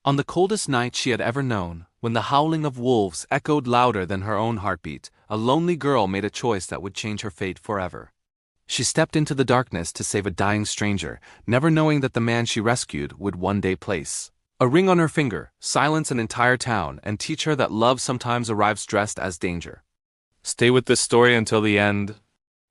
On the coldest night she had ever known, when the howling of wolves echoed louder than her own heartbeat, a lonely girl made a choice that would change her fate forever. She stepped into the darkness to save a dying stranger, never knowing that the man she rescued would one day place a ring on her finger, silence an entire town, and teach her that love sometimes arrives dressed as danger. Stay with this story until the end,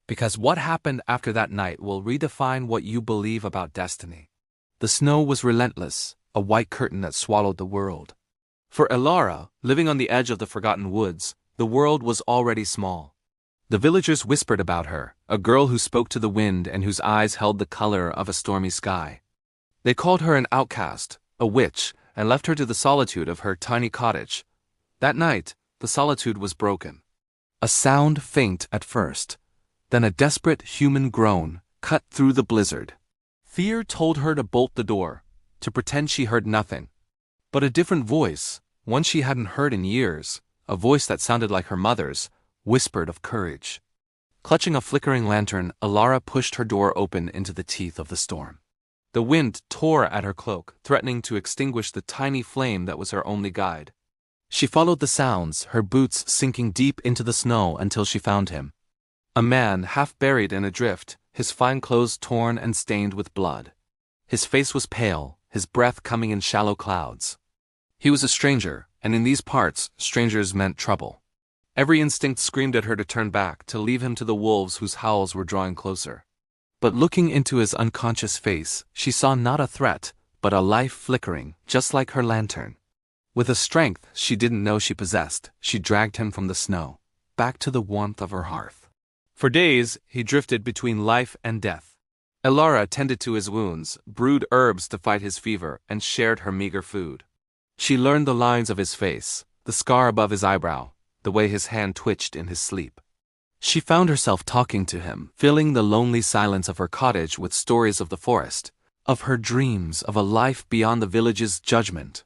because what happened after that night will redefine what you believe about destiny. The snow was relentless, a white curtain that swallowed the world. For Elara, living on the edge of the forgotten woods, the world was already small. The villagers whispered about her, a girl who spoke to the wind and whose eyes held the color of a stormy sky. They called her an outcast, a witch, and left her to the solitude of her tiny cottage. That night, the solitude was broken. A sound faint at first, then a desperate human groan cut through the blizzard. Fear told her to bolt the door, to pretend she heard nothing. But a different voice, one she hadn't heard in years, a voice that sounded like her mother's, whispered of courage. Clutching a flickering lantern, Elara pushed her door open into the teeth of the storm. The wind tore at her cloak, threatening to extinguish the tiny flame that was her only guide. She followed the sounds, her boots sinking deep into the snow until she found him. A man half buried in a drift, his fine clothes torn and stained with blood. His face was pale, his breath coming in shallow clouds. He was a stranger, and in these parts, strangers meant trouble. Every instinct screamed at her to turn back, to leave him to the wolves whose howls were drawing closer. But looking into his unconscious face, she saw not a threat, but a life flickering, just like her lantern. With a strength she didn't know she possessed, she dragged him from the snow, back to the warmth of her hearth. For days, he drifted between life and death. Elara tended to his wounds, brewed herbs to fight his fever, and shared her meager food. She learned the lines of his face, the scar above his eyebrow, the way his hand twitched in his sleep. She found herself talking to him, filling the lonely silence of her cottage with stories of the forest, of her dreams of a life beyond the village's judgment.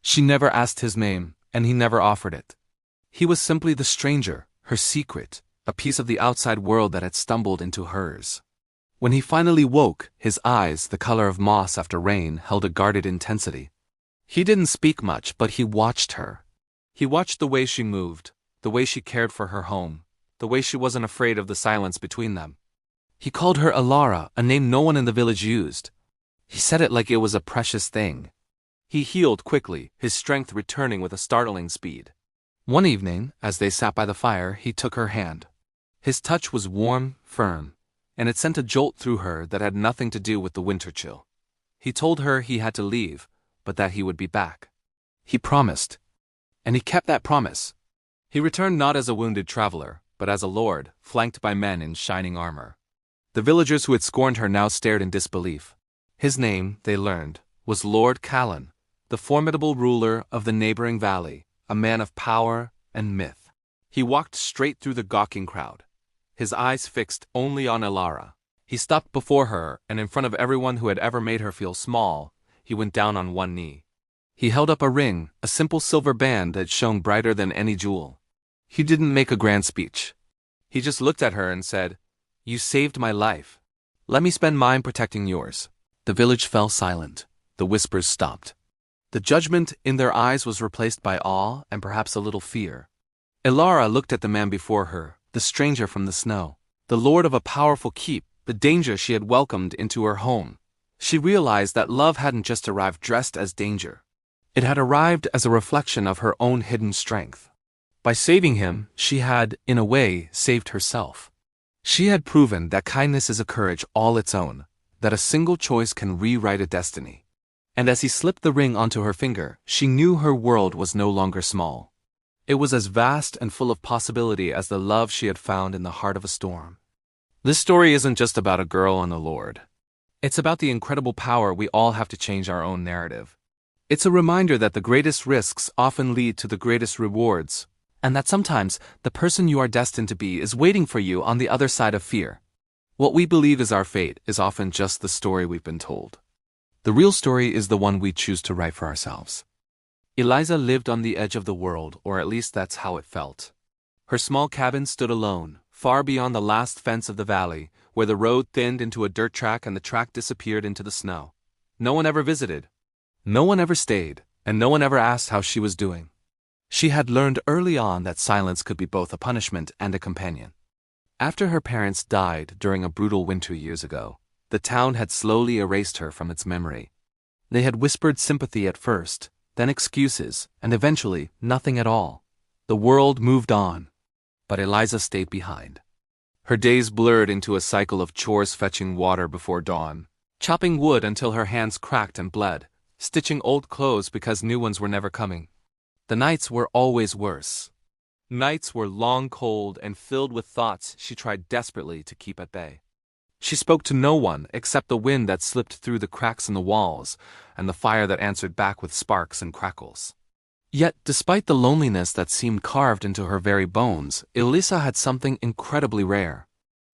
She never asked his name, and he never offered it. He was simply the stranger, her secret, a piece of the outside world that had stumbled into hers. When he finally woke, his eyes, the color of moss after rain, held a guarded intensity. He didn't speak much, but he watched her. He watched the way she moved, the way she cared for her home, the way she wasn't afraid of the silence between them. He called her Elara, a name no one in the village used. He said it like it was a precious thing. He healed quickly, his strength returning with a startling speed. One evening, as they sat by the fire, he took her hand. His touch was warm, firm, and it sent a jolt through her that had nothing to do with the winter chill. He told her he had to leave, but that he would be back. He promised, and he kept that promise. He returned not as a wounded traveler, but as a lord, flanked by men in shining armor. The villagers who had scorned her now stared in disbelief. His name, they learned, was Lord Callan, the formidable ruler of the neighboring valley, a man of power and myth. He walked straight through the gawking crowd, his eyes fixed only on Elara. He stopped before her, and in front of everyone who had ever made her feel small, he went down on one knee. He held up a ring, a simple silver band that shone brighter than any jewel. He didn't make a grand speech. He just looked at her and said, "You saved my life. Let me spend mine protecting yours." The village fell silent. The whispers stopped. The judgment in their eyes was replaced by awe and perhaps a little fear. Elara looked at the man before her, the stranger from the snow, the lord of a powerful keep, the danger she had welcomed into her home. She realized that love hadn't just arrived dressed as danger. It had arrived as a reflection of her own hidden strength. By saving him, she had, in a way, saved herself. She had proven that kindness is a courage all its own, that a single choice can rewrite a destiny. And as he slipped the ring onto her finger, she knew her world was no longer small. It was as vast and full of possibility as the love she had found in the heart of a storm. This story isn't just about a girl and a lord. It's about the incredible power we all have to change our own narrative. It's a reminder that the greatest risks often lead to the greatest rewards, and that sometimes the person you are destined to be is waiting for you on the other side of fear. What we believe is our fate is often just the story we've been told. The real story is the one we choose to write for ourselves. Eliza lived on the edge of the world, or at least that's how it felt. Her small cabin stood alone, far beyond the last fence of the valley, where the road thinned into a dirt track and the track disappeared into the snow. No one ever visited. No one ever stayed. and no one ever asked how she was doing. She had learned early on that silence could be both a punishment and a companion. After her parents died during a brutal winter years ago, the town had slowly erased her from its memory. They had whispered sympathy at first, then excuses, and eventually nothing at all. The world moved on, but Eliza stayed behind. Her days blurred into a cycle of chores, fetching water before dawn, chopping wood until her hands cracked and bled, stitching old clothes because new ones were never coming. The nights were always worse. Nights were long, cold, and filled with thoughts she tried desperately to keep at bay. She spoke to no one except the wind that slipped through the cracks in the walls and the fire that answered back with sparks and crackles. Yet, despite the loneliness that seemed carved into her very bones, Elisa had something incredibly rare.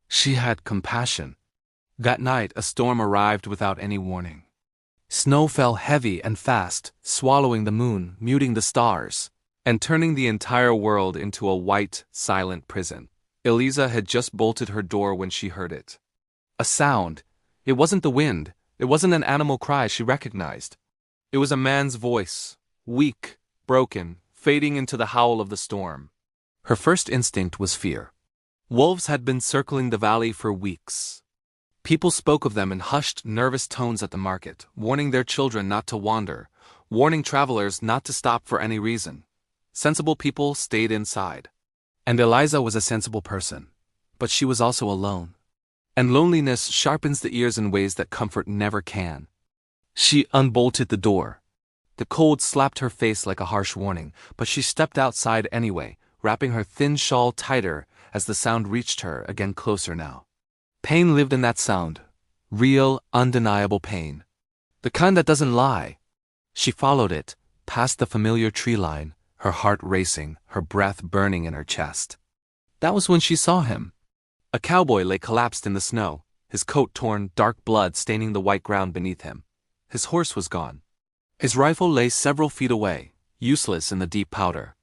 She had compassion. That night, a storm arrived without any warning. Snow fell heavy and fast, swallowing the moon, muting the stars, and turning the entire world into a white, silent prison. Elisa had just bolted her door when she heard it. A sound. It wasn't the wind. It wasn't an animal cry she recognized. It was a man's voice, weak, broken, fading into the howl of the storm. Her first instinct was fear. Wolves had been circling the valley for weeks. People spoke of them in hushed, nervous tones at the market, warning their children not to wander, warning travelers not to stop for any reason. Sensible people stayed inside. And Eliza was a sensible person, but she was also alone. And loneliness sharpens the ears in ways that comfort never can. She unbolted the door. The cold slapped her face like a harsh warning, but she stepped outside anyway, wrapping her thin shawl tighter as the sound reached her, again closer now. Pain lived in that sound. Real, undeniable pain. The kind that doesn't lie. She followed it, past the familiar tree line, her heart racing, her breath burning in her chest. That was when she saw him. A cowboy lay collapsed in the snow, his coat torn, dark blood staining the white ground beneath him. His horse was gone. His rifle lay several feet away, useless in the deep powder.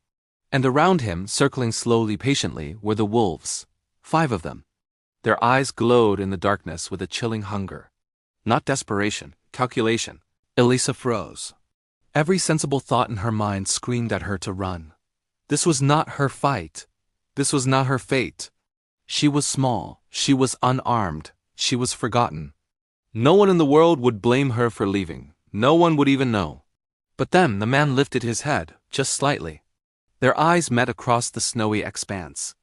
And around him, circling slowly, patiently, were the wolves. 5 of them. Their eyes glowed in the darkness with a chilling hunger. Not desperation, calculation. Elisa froze. Every sensible thought in her mind screamed at her to run. This was not her fight. This was not her fate. She was small, she was unarmed, she was forgotten. No one in the world would blame her for leaving. No one would even know. But then the man lifted his head, just slightly. Their eyes met across the snowy expanse.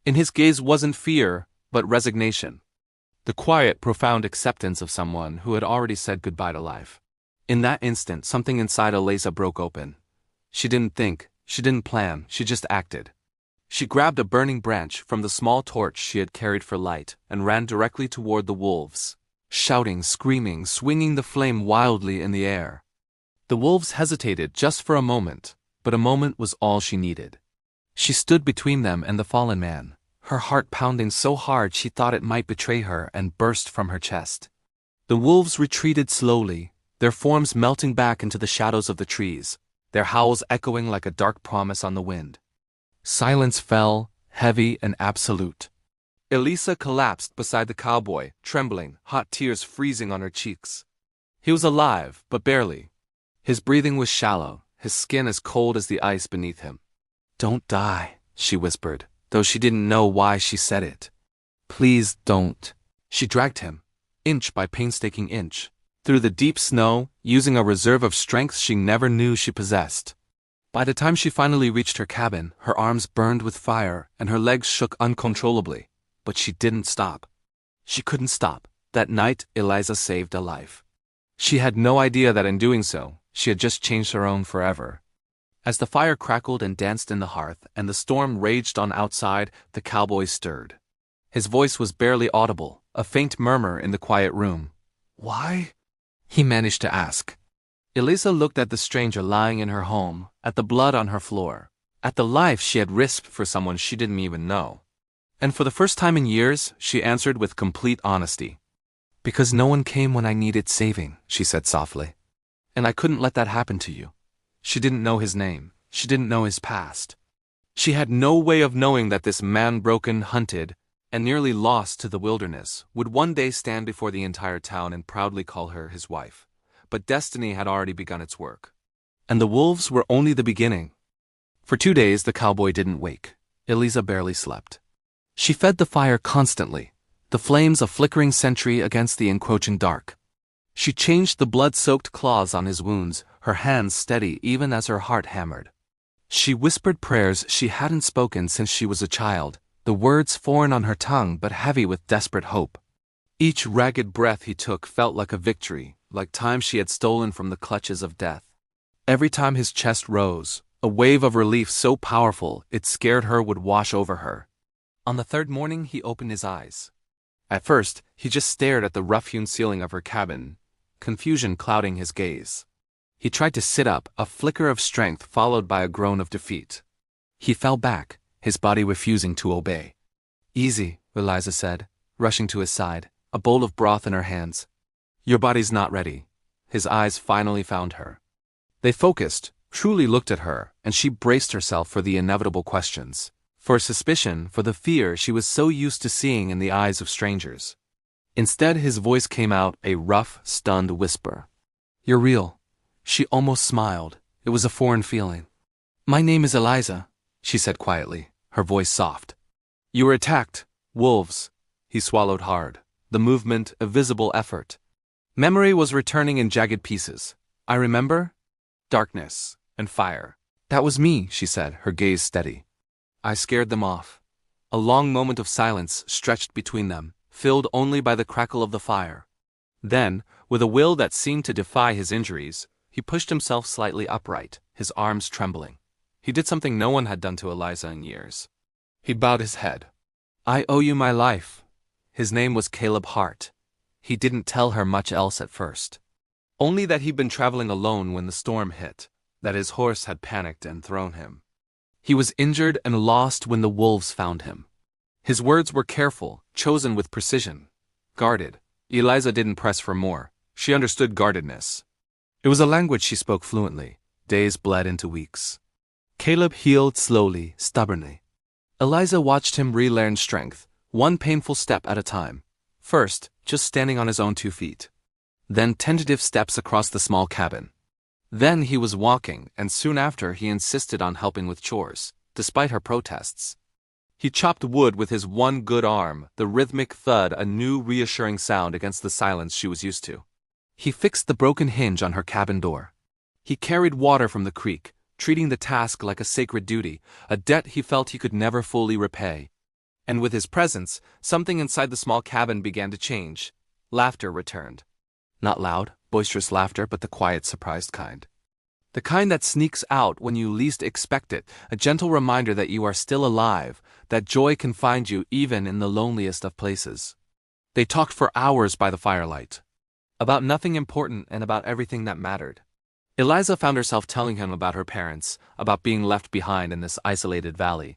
In his gaze wasn't fear, but resignation. The quiet, profound acceptance of someone who had already said goodbye to life. In that instant, something inside Eliza broke open. She didn't think, she didn't plan, she just acted. She grabbed a burning branch from the small torch she had carried for light and ran directly toward the wolves, shouting, screaming, swinging the flame wildly in the air. The wolves hesitated just for a moment, but a moment was all she needed. She stood between them and the fallen man, her heart pounding so hard she thought it might betray her and burst from her chest. The wolves retreated slowly, their forms melting back into the shadows of the trees, their howls echoing like a dark promise on the wind. Silence fell, heavy and absolute. Elisa collapsed beside the cowboy, trembling, hot tears freezing on her cheeks. He was alive, but barely. His breathing was shallow, his skin as cold as the ice beneath him. "Don't die," she whispered, though she didn't know why she said it. "Please don't." She dragged him, inch by painstaking inch, through the deep snow, using a reserve of strength she never knew she possessed. By the time she finally reached her cabin, her arms burned with fire and her legs shook uncontrollably. But she didn't stop. She couldn't stop. That night, Eliza saved a life. She had no idea that in doing so, she had just changed her own forever. As the fire crackled and danced in the hearth and the storm raged on outside, the cowboy stirred. His voice was barely audible, a faint murmur in the quiet room. "Why?" he managed to ask. Elisa looked at the stranger lying in her home, at the blood on her floor, at the life she had risked for someone she didn't even know. And for the first time in years, she answered with complete honesty. "Because no one came when I needed saving," she said softly. "And I couldn't let that happen to you." She didn't know his name. She didn't know his past. She had no way of knowing that this man, broken, hunted, and nearly lost to the wilderness, would one day stand before the entire town and proudly call her his wife. But destiny had already begun its work. And the wolves were only the beginning. For 2 days the cowboy didn't wake. Eliza barely slept. She fed the fire constantly, the flames a flickering sentry against the encroaching dark. She changed the blood-soaked claws on his wounds, her hands steady even as her heart hammered. She whispered prayers she hadn't spoken since she was a child, the words foreign on her tongue but heavy with desperate hope. Each ragged breath he took felt like a victory, like time she had stolen from the clutches of death. Every time his chest rose, a wave of relief so powerful it scared her would wash over her. On the third morning he opened his eyes. At first, he just stared at the rough-hewn ceiling of her cabin, confusion clouding his gaze. He tried to sit up, a flicker of strength followed by a groan of defeat. He fell back, his body refusing to obey. "Easy," Eliza said, rushing to his side, a bowl of broth in her hands. "Your body's not ready." His eyes finally found her. They focused, truly looked at her, and she braced herself for the inevitable questions. For suspicion, for the fear she was so used to seeing in the eyes of strangers. Instead, his voice came out, a rough, stunned whisper. "You're real." She almost smiled. It was a foreign feeling. "My name is Eliza," she said quietly, her voice soft. "You were attacked. Wolves." He swallowed hard. The movement, a visible effort. Memory was returning in jagged pieces. "I remember? Darkness and fire." "That was me," she said, her gaze steady. "I scared them off." A long moment of silence stretched between them, filled only by the crackle of the fire. Then, with a will that seemed to defy his injuries, he pushed himself slightly upright, his arms trembling. He did something no one had done to Eliza in years. He bowed his head. "I owe you my life." His name was Caleb Hart. He didn't tell her much else at first. Only that he'd been traveling alone when the storm hit, that his horse had panicked and thrown him. He was injured and lost when the wolves found him. His words were careful, chosen with precision. Guarded. Eliza didn't press for more. She understood guardedness. It was a language she spoke fluently. Days bled into weeks. Caleb healed slowly, stubbornly. Eliza watched him relearn strength, one painful step at a time. First, just standing on his own 2 feet. Then tentative steps across the small cabin. Then he was walking, and soon after he insisted on helping with chores, despite her protests. He chopped wood with his one good arm, the rhythmic thud a new reassuring sound against the silence she was used to. He fixed the broken hinge on her cabin door. He carried water from the creek, treating the task like a sacred duty, a debt he felt he could never fully repay. And with his presence, something inside the small cabin began to change. Laughter returned. Not loud, boisterous laughter, but the quiet, surprised kind. The kind that sneaks out when you least expect it, a gentle reminder that you are still alive, that joy can find you even in the loneliest of places. They talked for hours by the firelight. About nothing important and about everything that mattered. Eliza found herself telling him about her parents, about being left behind in this isolated valley.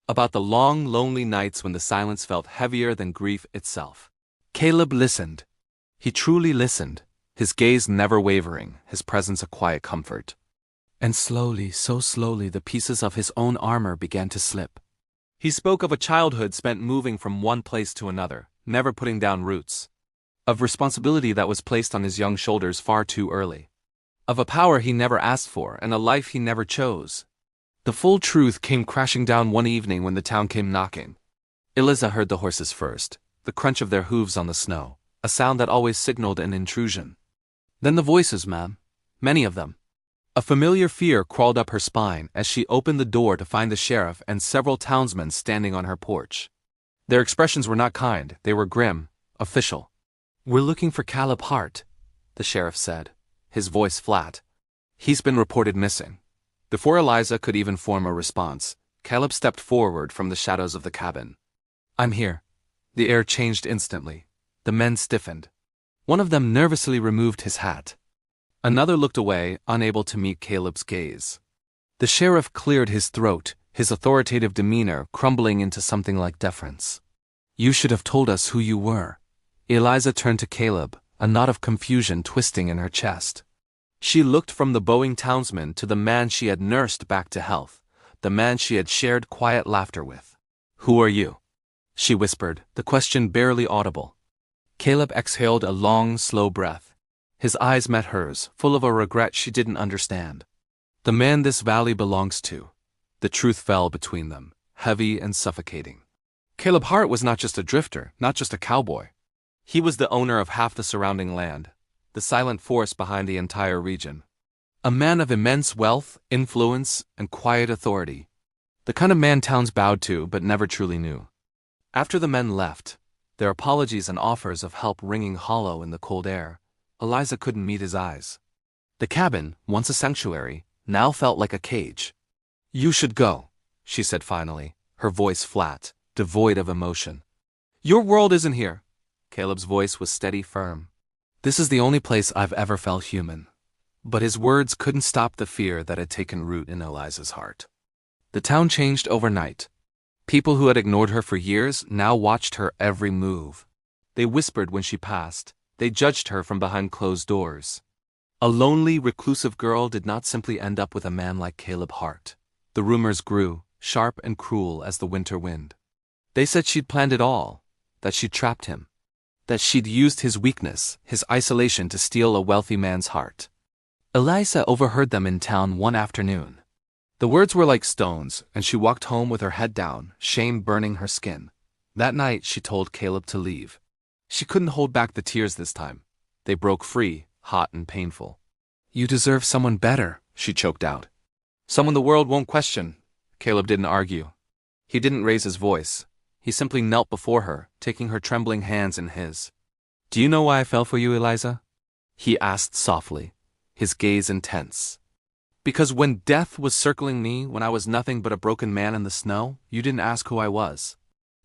About the long, lonely nights when the silence felt heavier than grief itself. Caleb listened. He truly listened, his gaze never wavering, his presence a quiet comfort. And slowly, so slowly, the pieces of his own armor began to slip. He spoke of a childhood spent moving from one place to another, never putting down roots. Of responsibility that was placed on his young shoulders far too early. Of a power he never asked for and a life he never chose. The full truth came crashing down one evening when the town came knocking. Eliza heard the horses first, the crunch of their hooves on the snow, a sound that always signaled an intrusion. Then the voices, ma'am. Many of them. A familiar fear crawled up her spine as she opened the door to find the sheriff and several townsmen standing on her porch. Their expressions were not kind, they were grim, official. "We're looking for Caleb Hart," the sheriff said, his voice flat. "He's been reported missing." Before Eliza could even form a response, Caleb stepped forward from the shadows of the cabin. "I'm here." The air changed instantly. The men stiffened. One of them nervously removed his hat. Another looked away, unable to meet Caleb's gaze. The sheriff cleared his throat, his authoritative demeanor crumbling into something like deference. "You should have told us who you were." Eliza turned to Caleb, a knot of confusion twisting in her chest. She looked from the bowing townsman to the man she had nursed back to health, the man she had shared quiet laughter with. "Who are you?" she whispered, the question barely audible. Caleb exhaled a long, slow breath. His eyes met hers, full of a regret she didn't understand. The man this valley belongs to. The truth fell between them, heavy and suffocating. Caleb Hart was not just a drifter, not just a cowboy. He was the owner of half the surrounding land, the silent force behind the entire region. A man of immense wealth, influence, and quiet authority. The kind of man towns bowed to but never truly knew. After the men left, their apologies and offers of help ringing hollow in the cold air, Eliza couldn't meet his eyes. The cabin, once a sanctuary, now felt like a cage. "You should go," she said finally, her voice flat, devoid of emotion. "Your world isn't here." Caleb's voice was steady, firm. "This is the only place I've ever felt human." But his words couldn't stop the fear that had taken root in Eliza's heart. The town changed overnight. People who had ignored her for years now watched her every move. They whispered when she passed. They judged her from behind closed doors. A lonely, reclusive girl did not simply end up with a man like Caleb Hart. The rumors grew, sharp and cruel as the winter wind. They said she'd planned it all, that she'd trapped him, that she'd used his weakness, his isolation to steal a wealthy man's heart. Eliza overheard them in town one afternoon. The words were like stones, and she walked home with her head down, shame burning her skin. That night she told Caleb to leave. She couldn't hold back the tears this time. They broke free, hot and painful. "You deserve someone better," she choked out. "Someone the world won't question." Caleb didn't argue. He didn't raise his voice. He simply knelt before her, taking her trembling hands in his. "Do you know why I fell for you, Eliza?" he asked softly, his gaze intense. "Because when death was circling me, when I was nothing but a broken man in the snow, you didn't ask who I was.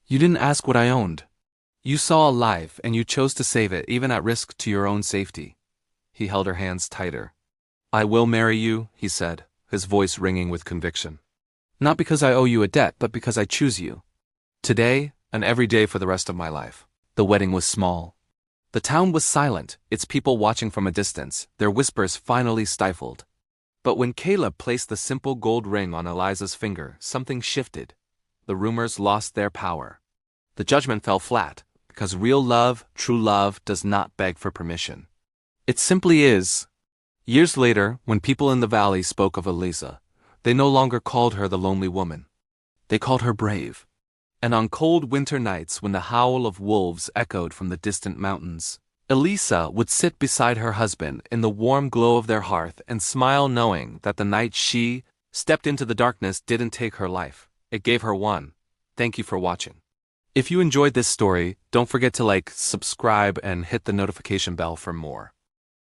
You didn't ask what I owned. You saw a life, and you chose to save it, even at risk to your own safety." He held her hands tighter. "I will marry you," he said, his voice ringing with conviction. "Not because I owe you a debt, but because I choose you. Today, and every day for the rest of my life." The wedding was small. The town was silent, its people watching from a distance, their whispers finally stifled. But when Caleb placed the simple gold ring on Eliza's finger, something shifted. The rumors lost their power. The judgment fell flat, because real love, true love, does not beg for permission. It simply is. Years later, when people in the valley spoke of Eliza, they no longer called her the lonely woman. They called her brave. And on cold winter nights when the howl of wolves echoed from the distant mountains, Eliza would sit beside her husband in the warm glow of their hearth and smile, knowing that the night she stepped into the darkness didn't take her life. It gave her one. Thank you for watching. If you enjoyed this story, don't forget to like, subscribe, and hit the notification bell for more.